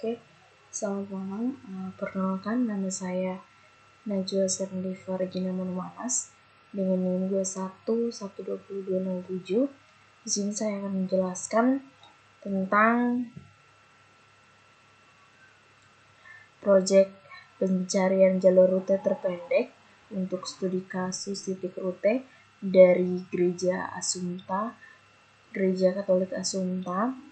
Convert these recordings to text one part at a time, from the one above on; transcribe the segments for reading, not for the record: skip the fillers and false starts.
Oke, selamat malam. Perkenalkan, nama saya Najwa Serndiva Regina Manumanas dengan NIM 21120207. Di sini saya akan menjelaskan tentang proyek pencarian jalur rute terpendek untuk studi kasus titik rute dari Gereja Katolik Assunta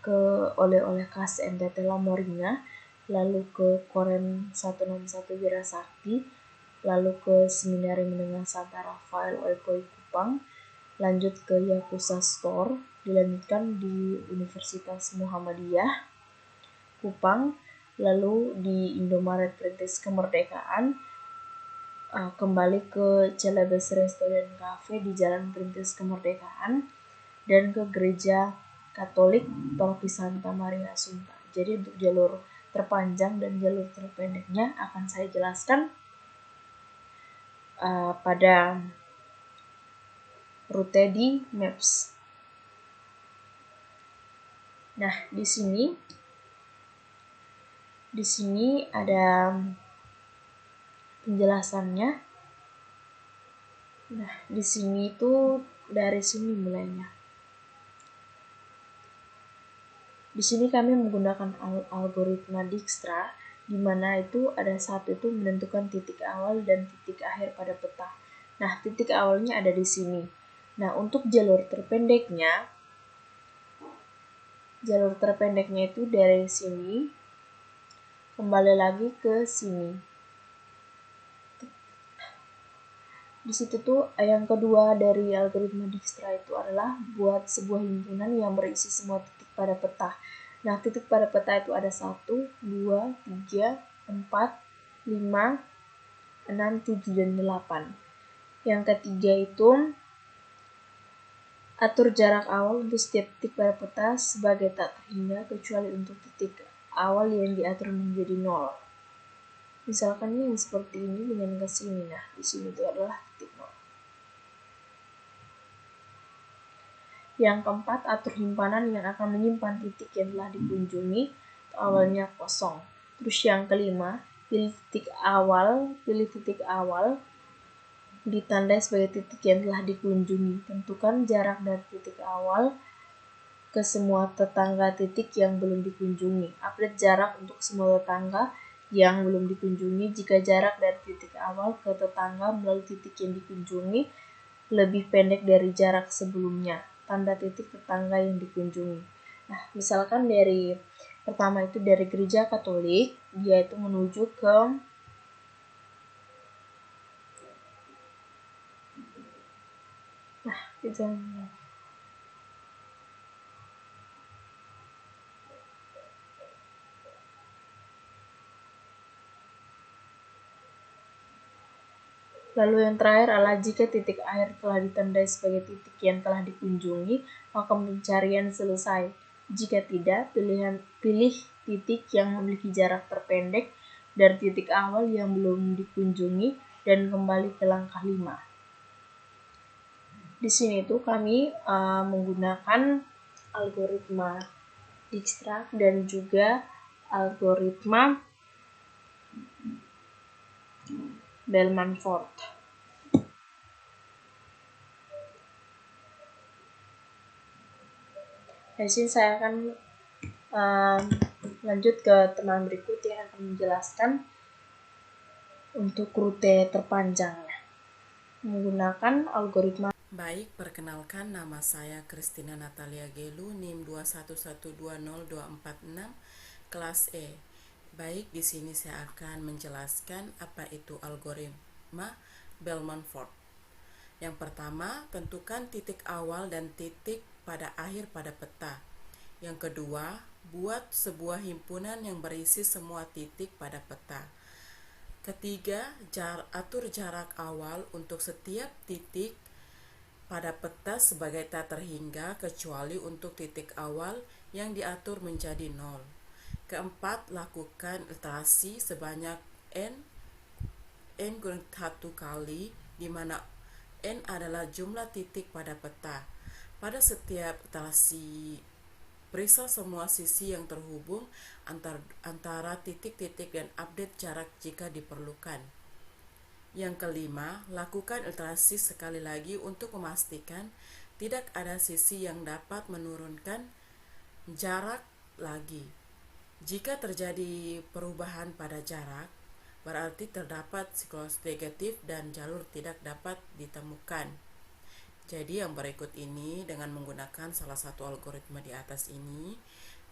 ke oleh-oleh khas NTT Lamoringa, lalu ke Korem 161 Wirasakti, lalu ke Seminari Menengah Santa Rafael Oepoi Kupang, lanjut ke Yakusa Store, dilanjutkan di Universitas Muhammadiyah Kupang, lalu di Indomaret Perintis Kemerdekaan, kembali ke Celebes Resto dan Cafe di Jalan Perintis Kemerdekaan, dan ke Gereja Katolik Paroki Santa Maria Assunta. Jadi untuk jalur terpanjang dan jalur terpendeknya akan saya jelaskan pada rute di Maps. Nah, di sini ada penjelasannya. Nah, di sini itu dari sini mulainya. Di sini kami menggunakan algoritma Dijkstra, di mana itu ada satu itu menentukan titik awal dan titik akhir pada peta. Nah, titik awalnya ada di sini. Nah, untuk jalur terpendeknya itu dari sini kembali lagi ke sini. Di situ tuh yang kedua dari algoritma Dijkstra itu adalah buat sebuah himpunan yang berisi semua titik pada peta. Nah, titik pada peta itu ada 1, 2, 3, 4, 5, 6, 7, dan 8. Yang ketiga itu atur jarak awal untuk setiap titik pada peta sebagai tak terhingga kecuali untuk titik awal yang diatur menjadi 0. Misalkan ini seperti ini dengan ke sini. Nah, di sini itu adalah titik 0. Yang keempat, atur simpanan yang akan menyimpan titik yang telah dikunjungi, awalnya kosong. Terus yang kelima, pilih titik awal ditandai sebagai titik yang telah dikunjungi. Tentukan jarak dari titik awal ke semua tetangga titik yang belum dikunjungi. Update jarak untuk semua tetangga yang belum dikunjungi jika jarak dari titik awal ke tetangga melalui titik yang dikunjungi lebih pendek dari jarak sebelumnya. Tanda titik tetangga yang dikunjungi. Nah, misalkan dari pertama itu dari Gereja Katolik, dia itu menuju ke Lalu yang terakhir adalah jika titik akhir telah ditandai sebagai titik yang telah dikunjungi, maka pencarian selesai. Jika tidak, pilih titik yang memiliki jarak terpendek dari titik awal yang belum dikunjungi dan kembali ke langkah 5. Di sini tuh kami menggunakan algoritma Dijkstra dan juga algoritma Bellman-Ford. Di sini saya akan lanjut ke teman berikut yang akan menjelaskan untuk rute terpanjangnya menggunakan algoritma. Baik, perkenalkan nama saya Christina Natalia Gelu, NIM 21120246, kelas E. Baik, di sini saya akan menjelaskan apa itu algoritma Bellman-Ford. Yang pertama, tentukan titik awal dan titik pada akhir pada peta. Yang kedua, buat sebuah himpunan yang berisi semua titik pada peta. Ketiga, atur jarak awal untuk setiap titik pada peta sebagai tak terhingga kecuali untuk titik awal yang diatur menjadi 0. Keempat, lakukan iterasi sebanyak n × 1 kali, di mana n adalah jumlah titik pada peta. Pada setiap iterasi Periksa semua sisi yang terhubung antara titik-titik dan update jarak jika diperlukan. Yang kelima, lakukan iterasi sekali lagi untuk memastikan tidak ada sisi yang dapat menurunkan jarak lagi. Jika terjadi perubahan pada jarak, berarti terdapat siklus negatif dan jalur tidak dapat ditemukan. Jadi yang berikut ini, dengan menggunakan salah satu algoritma di atas ini,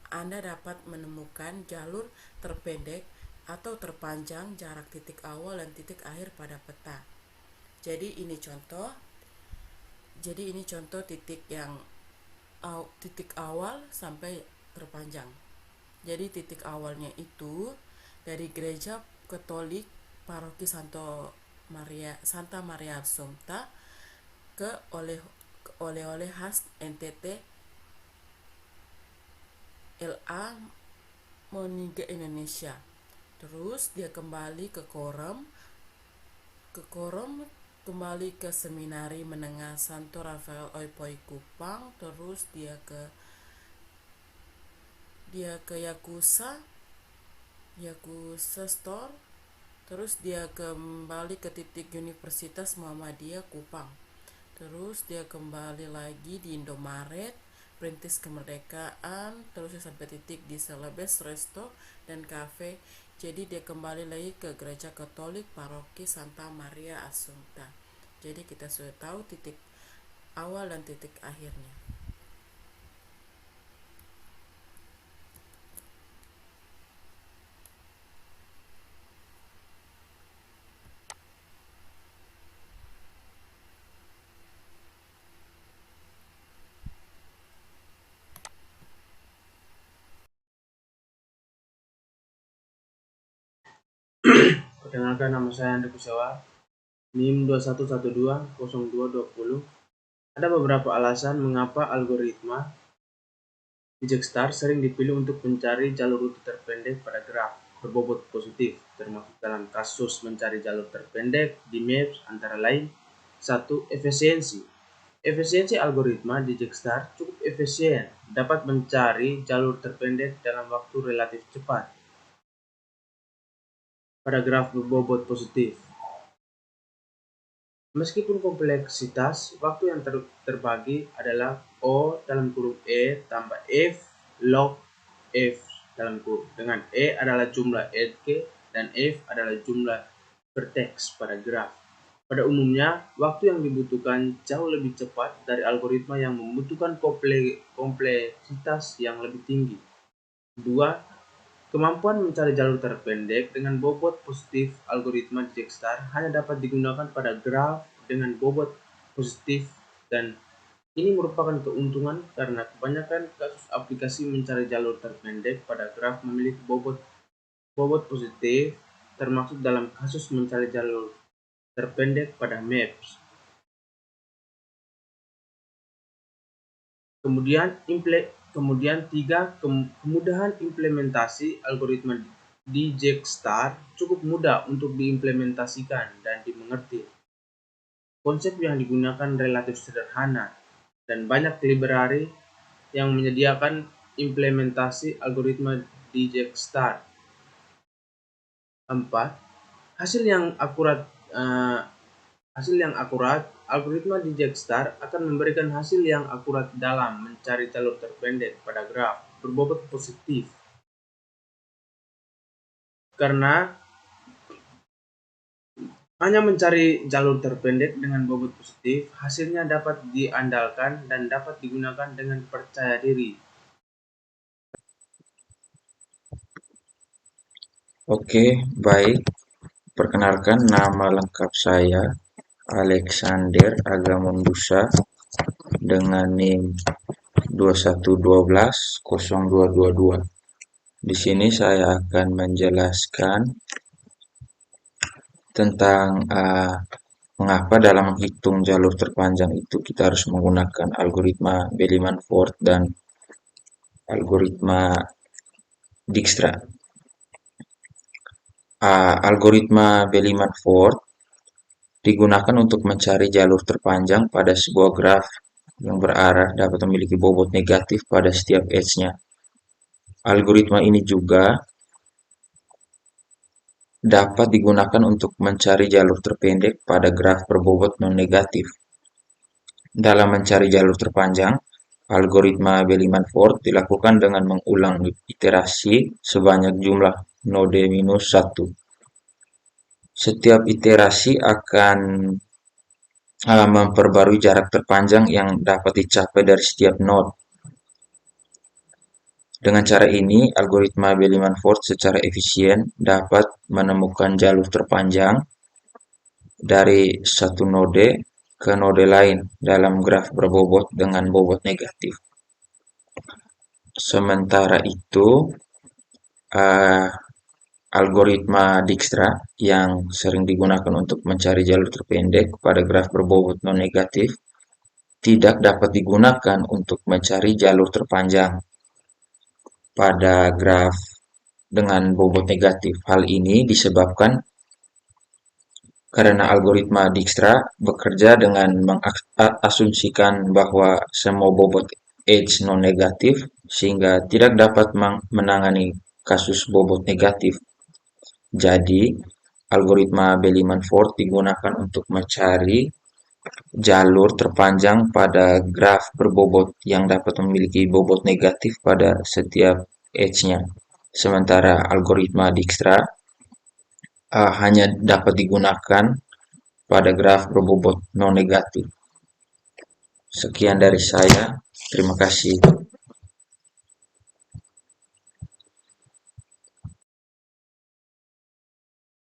Anda dapat menemukan jalur terpendek atau terpanjang jarak titik awal dan titik akhir pada peta. Jadi ini contoh. Titik awal sampai terpanjang. Jadi titik awalnya itu dari Gereja Katolik Paroki Santa Maria Assumpta ke oleh-oleh khas NTT LA Moniga Indonesia. Terus dia kembali ke kembali ke Seminari Menengah Santo Rafael Oipoi Kupang. Terus dia ke Yakuza Store. Terus dia kembali ke titik Universitas Muhammadiyah Kupang. Terus dia kembali lagi di Indomaret, Perintis Kemerdekaan, terus sampai titik di Celebes Resto dan Cafe. Jadi dia kembali lagi ke Gereja Katolik Paroki Santa Maria Assumpta. Jadi kita sudah tahu titik awal dan titik akhirnya. Perkenalkan, nama saya Andri Kusyawa, NIM 21120220. Ada beberapa alasan mengapa algoritma Dijkstar sering dipilih untuk mencari jalur rute terpendek pada graf berbobot positif, termasuk dalam kasus mencari jalur terpendek di Maps antara lain. 1. Efisiensi. Efisiensi algoritma Dijkstar cukup efisien, dapat mencari jalur terpendek dalam waktu relatif cepat pada graf berbobot positif. Meskipun kompleksitas, waktu yang terbagi adalah O dalam kurung E tambah F log F dalam kurung, dengan E adalah jumlah edge dan F adalah jumlah vertex pada graf. Pada umumnya, waktu yang dibutuhkan jauh lebih cepat dari algoritma yang membutuhkan kompleksitas yang lebih tinggi. 2. Kemampuan mencari jalur terpendek dengan bobot positif. Algoritma Dijkstar hanya dapat digunakan pada graf dengan bobot positif, dan ini merupakan keuntungan karena kebanyakan kasus aplikasi mencari jalur terpendek pada graf memiliki bobot positif, termasuk dalam kasus mencari jalur terpendek pada Maps. Kemudian 3. Kemudahan implementasi. Algoritma Dijkstar cukup mudah untuk diimplementasikan dan dimengerti. Konsep yang digunakan relatif sederhana dan banyak library yang menyediakan implementasi algoritma Dijkstar. 4. Hasil yang akurat. Algoritma Dijkstar akan memberikan hasil yang akurat dalam mencari jalur terpendek pada graf berbobot positif. Karena hanya mencari jalur terpendek dengan bobot positif, hasilnya dapat diandalkan dan dapat digunakan dengan percaya diri. Oke, baik. Perkenalkan, nama lengkap saya Alexander Agamundusa dengan NIM 21120222. Di sini saya akan menjelaskan tentang mengapa dalam menghitung jalur terpanjang itu kita harus menggunakan algoritma Bellman-Ford dan algoritma Dijkstra. Algoritma Bellman-Ford digunakan untuk mencari jalur terpanjang pada sebuah graf yang berarah dapat memiliki bobot negatif pada setiap edge-nya. Algoritma ini juga dapat digunakan untuk mencari jalur terpendek pada graf berbobot non-negatif. Dalam mencari jalur terpanjang, algoritma Bellman-Ford dilakukan dengan mengulang iterasi sebanyak jumlah node minus 1. Setiap iterasi akan memperbarui jarak terpanjang yang dapat dicapai dari setiap node. Dengan cara ini, algoritma Bellman-Ford secara efisien dapat menemukan jalur terpanjang dari satu node ke node lain dalam graf berbobot dengan bobot negatif. Sementara itu, algoritma Dijkstra yang sering digunakan untuk mencari jalur terpendek pada graf berbobot non-negatif tidak dapat digunakan untuk mencari jalur terpanjang pada graf dengan bobot negatif. Hal ini disebabkan karena algoritma Dijkstra bekerja dengan mengasumsikan bahwa semua bobot edge non-negatif sehingga tidak dapat menangani kasus bobot negatif. Jadi, algoritma Bellman-Ford digunakan untuk mencari jalur terpanjang pada graf berbobot yang dapat memiliki bobot negatif pada setiap edge-nya. Sementara algoritma Dijkstra hanya dapat digunakan pada graf berbobot non-negatif. Sekian dari saya. Terima kasih.